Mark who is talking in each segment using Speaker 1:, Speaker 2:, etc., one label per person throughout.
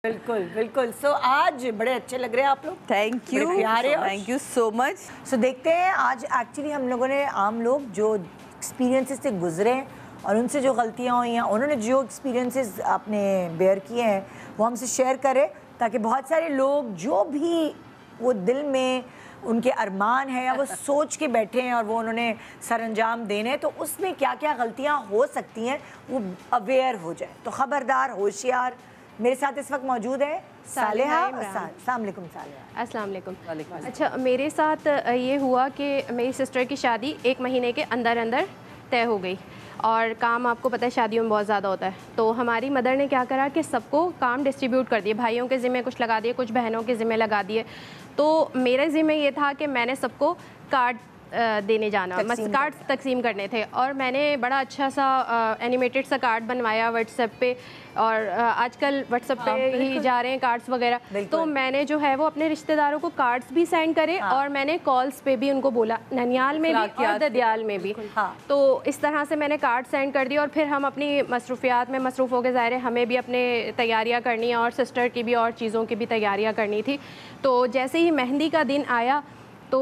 Speaker 1: बिल्कुल बिल्कुल। सो आज बड़े अच्छे लग रहे हैं आप लोग।
Speaker 2: Thank you, thank you so much.
Speaker 1: So देखते हैं आज एक्चुअली हम लोगों ने आम लोग जो एक्सपीरियंसेस से गुजरे हैं और उनसे जो गलतियाँ हुई हैं, उन्होंने जो एक्सपीरियंसेस अपने बेयर किए हैं वो हमसे शेयर करें, ताकि बहुत सारे लोग जो भी वो दिल में उनके अरमान हैं या वो सोच के बैठे हैं और वो उन्होंने सर अंजाम देने, तो उसमें क्या क्या गलतियाँ हो सकती हैं वो अवेयर हो जाए। तो ख़बरदार, होशियार। मेरे साथ इस वक्त मौजूद है सालेहा। अस्सलाम वालेकुम सालेहा।
Speaker 3: अस्सलाम वालेकुम। अच्छा, मेरे साथ ये हुआ कि मेरी सिस्टर की शादी 1 महीने के अंदर अंदर तय हो गई और काम आपको पता है शादियों में बहुत ज़्यादा होता है। तो हमारी मदर ने क्या करा कि सबको काम डिस्ट्रीब्यूट कर दिए, भाइयों के ज़िम्मे कुछ लगा दिए, कुछ बहनों के ज़िम्मे लगा दिए। तो मेरे ज़िम्मे ये था कि मैंने सबको कार्ड देने जाना, कार्ड तकसीम करने थे। और मैंने बड़ा अच्छा सा एनिमेटेड सा कार्ड बनवाया व्हाट्सएप पे, और आजकल व्हाट्सएप पे ही जा रहे हैं कार्ड्स वगैरह। तो मैंने जो है वो अपने रिश्तेदारों को कार्ड्स भी सेंड करे और मैंने कॉल्स पे भी उनको बोला, ननियाल में भी और ददियाल में भी। तो इस तरह से मैंने कार्ड सेंड कर दिया और फिर हम अपनी मसरूफियात में मसरूफ़ हो गए। ज़ाहिर है हमें भी अपने तैयारियाँ करनी है और सिस्टर की भी और चीज़ों की भी तैयारियाँ करनी थी। तो जैसे ही मेहंदी का दिन आया तो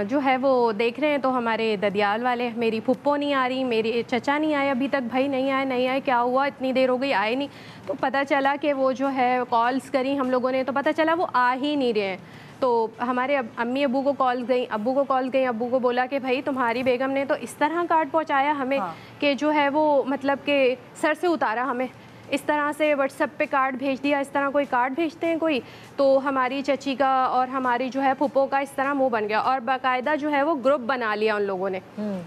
Speaker 3: जो है वो देख रहे हैं तो हमारे ददियाल वाले, मेरी फुप्पो नहीं आ रही, मेरे चचा नहीं आए अभी तक। भाई नहीं आए, क्या हुआ, इतनी देर हो गई आए नहीं। तो पता चला कि वो जो है कॉल्स करी हम लोगों ने तो पता चला वो आ ही नहीं रहे हैं। तो हमारे अम्मी अब्बू को कॉल गई, अब्बू को बोला कि भाई तुम्हारी बेगम ने तो इस तरह कार्ड पहुंचाया हमें कि जो है वो मतलब कि सर से उतारा हमें, इस तरह से व्हाट्सएप पे कार्ड भेज दिया। इस तरह कोई कार्ड भेजते हैं कोई? तो हमारी चची का और हमारी जो है फूफो का इस तरह मुंह बन गया और बाकायदा जो है वो ग्रुप बना लिया उन लोगों ने,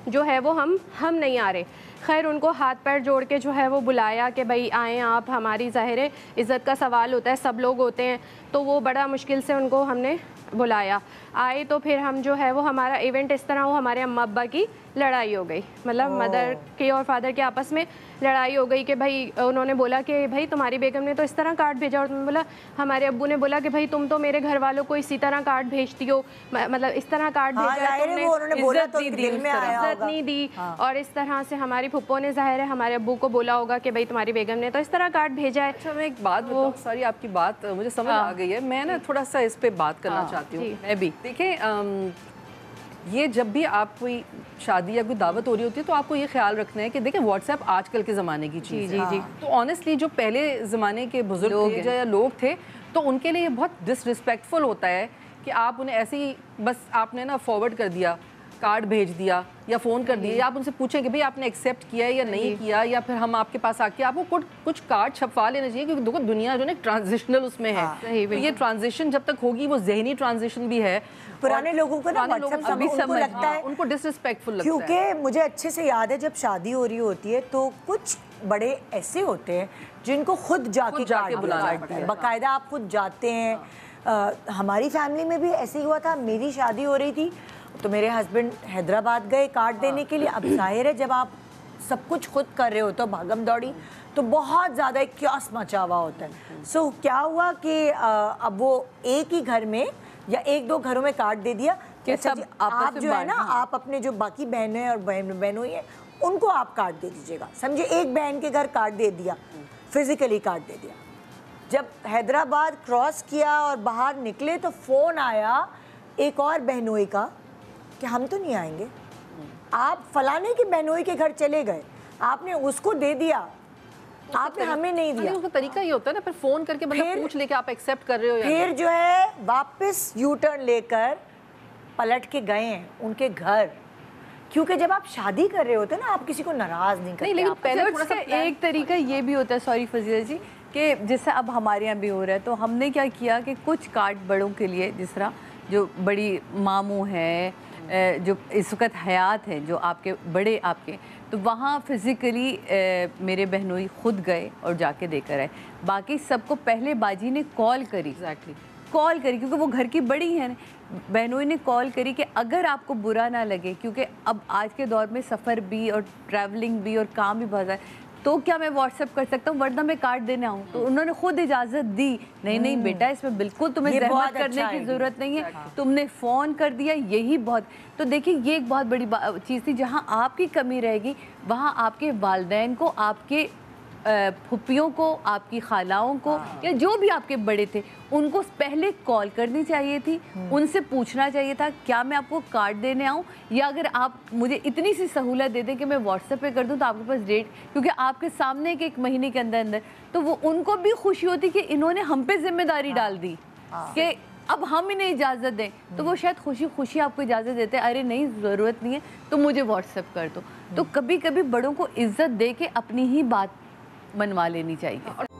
Speaker 3: जो है वो हम नहीं आ रहे। खैर उनको हाथ पैर जोड़ के जो है वो बुलाया कि भाई आएँ आप, हमारी ज़ाहिर इज़्ज़त का सवाल होता है, सब लोग होते हैं। तो वो बड़ा मुश्किल से उनको हमने बुलाया, आए। तो फिर हम जो है वो हमारा इवेंट इस तरह, वो हमारे अम्मा अब्बा की लड़ाई हो गई, मतलब मदर के और फादर के आपस में लड़ाई हो गई कि भाई उन्होंने बोला कि भाई तुम्हारी बेगम ने तो इस तरह कार्ड भेजा, और तुमने बोला, हमारे अब्बू ने बोला कि भाई तुम तो मेरे घर वालों को इसी तरह कार्ड भेजती हो, मतलब इस तरह कार्ड भेजा, तुमने इज्जत नहीं दी। और इस तरह से हमारी फुप्पो ने ज़ाहिर है हमारे अब्बू को बोला होगा कि भाई तुम्हारी बेगम ने तो इस तरह कार्ड भेजा है।
Speaker 2: अच्छा, मैं एक बात बताऊं, सॉरी आपकी बात मुझे समझ आ गई है, मैं ना थोड़ा सा इस पे बात करना चाहती हूँ। मैं भी देखिए, ये जब भी आप कोई शादी या कोई दावत हो रही होती है तो आपको ये ख्याल रखना है कि देखिए व्हाट्सएप आजकल के ज़माने की चीज़ है। तो ऑनेस्टली जो पहले ज़माने के बुजुर्ग थे या लोग थे, तो उनके लिए बहुत डिसरिस्पेक्टफुल होता है कि आप उन्हें ऐसे ही बस आपने ना फॉरवर्ड कर दिया, कार्ड भेज दिया या फ़ोन कर दिया, या आप उनसे पूछें कि भाई आपने एक्सेप्ट किया है या नहीं किया, या फिर हम आपके पास आके आपको कुछ कार्ड छपवा लेना चाहिए, क्योंकि देखो दुनिया जो है ट्रांजिशनल उसमें है। तो ये ट्रांजिशन जब तक होगी वो जहनी ट्रांजिशन भी है।
Speaker 1: पुराने लोगों को ना उनको लगता है,
Speaker 2: उनको डिसरिस्पेक्टफुल लगता है।
Speaker 1: क्योंकि मुझे अच्छे से याद है जब शादी हो रही होती है तो कुछ बड़े ऐसे होते हैं जिनको खुद जाके बुलाना पड़ता है, बाकायदा आप खुद जाते हैं। हमारी फैमिली में भी ऐसे ही हुआ था, मेरी शादी हो रही थी तो मेरे हस्बैंड हैदराबाद गए कार्ड देने के लिए। अब जाहिर है जब आप सब कुछ खुद कर रहे हो तो भागम दौड़ी, तो बहुत ज़्यादा एक क्यास मचा हुआ होता है। सो क्या हुआ कि अब वो एक ही घर में या एक दो घरों में कार्ड दे दिया कि सब आप जो है ना, आप अपने जो बाकी बहनें और बहनों हैं उनको आप कार्ड दे दीजिएगा। समझे, एक बहन के घर कार्ड दे दिया, फिजिकली कार्ड दे दिया। जब हैदराबाद क्रॉस किया और बाहर निकले तो फ़ोन आया एक और बहनोई का कि हम तो नहीं आएंगे, आप फलाने की बहनोई के घर चले गए, आपने उसको दे दिया, आपने हमें नहीं दिया।
Speaker 2: उसका तरीका ये होता है ना, फिर फोन करके मतलब पूछ ले कि आप एक्सेप्ट कर रहे हो या
Speaker 1: फिर जो है वापस यू टर्न लेकर पलट के गए हैं उनके घर, क्योंकि जब आप शादी कर रहे होते हैं ना आप किसी को नाराज नहीं करते।
Speaker 2: लेकिन पहले
Speaker 4: थोड़ा सा एक तरीका ये भी होता है, सॉरी फजीला जी, कि जैसे अब हमारे यहाँ भी हो रहा है, तो हमने क्या किया कि कुछ कार्ड बड़ों के लिए, जिस तरह जो बड़ी मामू है, जो इस वक्त हयात है, जो आपके बड़े आपके, तो वहाँ फिज़िकली मेरे बहनोई खुद गए और जाके देकर आए। बाकी सबको पहले बाजी ने कॉल करी, कॉल करी, क्योंकि वो घर की बड़ी हैं। बहनोई ने कॉल करी कि अगर आपको बुरा ना लगे, क्योंकि अब आज के दौर में सफ़र भी और ट्रैवलिंग भी और काम भी बहुत है, तो क्या मैं व्हाट्सएप कर सकता हूँ, वरना मैं कार्ड देने आऊँ? तो उन्होंने खुद इजाज़त दी, नहीं बेटा इसमें बिल्कुल तुम्हें ज़हमत करने की ज़रूरत नहीं है, तुमने फ़ोन कर दिया, यही बहुत। तो देखिए ये एक बहुत बड़ी चीज़ थी, जहाँ आपकी कमी रहेगी वहाँ आपके वालिदैन को आपके फुप्पियों को, आपकी खालाओं को या जो भी आपके बड़े थे उनको पहले कॉल करनी चाहिए थी, उनसे पूछना चाहिए था क्या मैं आपको कार्ड देने आऊँ, या अगर आप मुझे इतनी सी सहूलत दे दें कि मैं व्हाट्सएप पे कर दूँ तो आपके पास डेट, क्योंकि आपके सामने के 1 महीने के अंदर अंदर, तो वो उनको भी खुशी होती कि इन्होंने हम पे जिम्मेदारी डाल दी कि अब हम इन्हें इजाज़त दें, तो वो शायद खुशी खुशी आपको इजाज़त देते हैं, अरे नहीं ज़रूरत नहीं है तो मुझे व्हाट्सएप कर दो। तो कभी कभी बड़ों को इज्जत दे के अपनी ही बात मनवा लेनी चाहिए।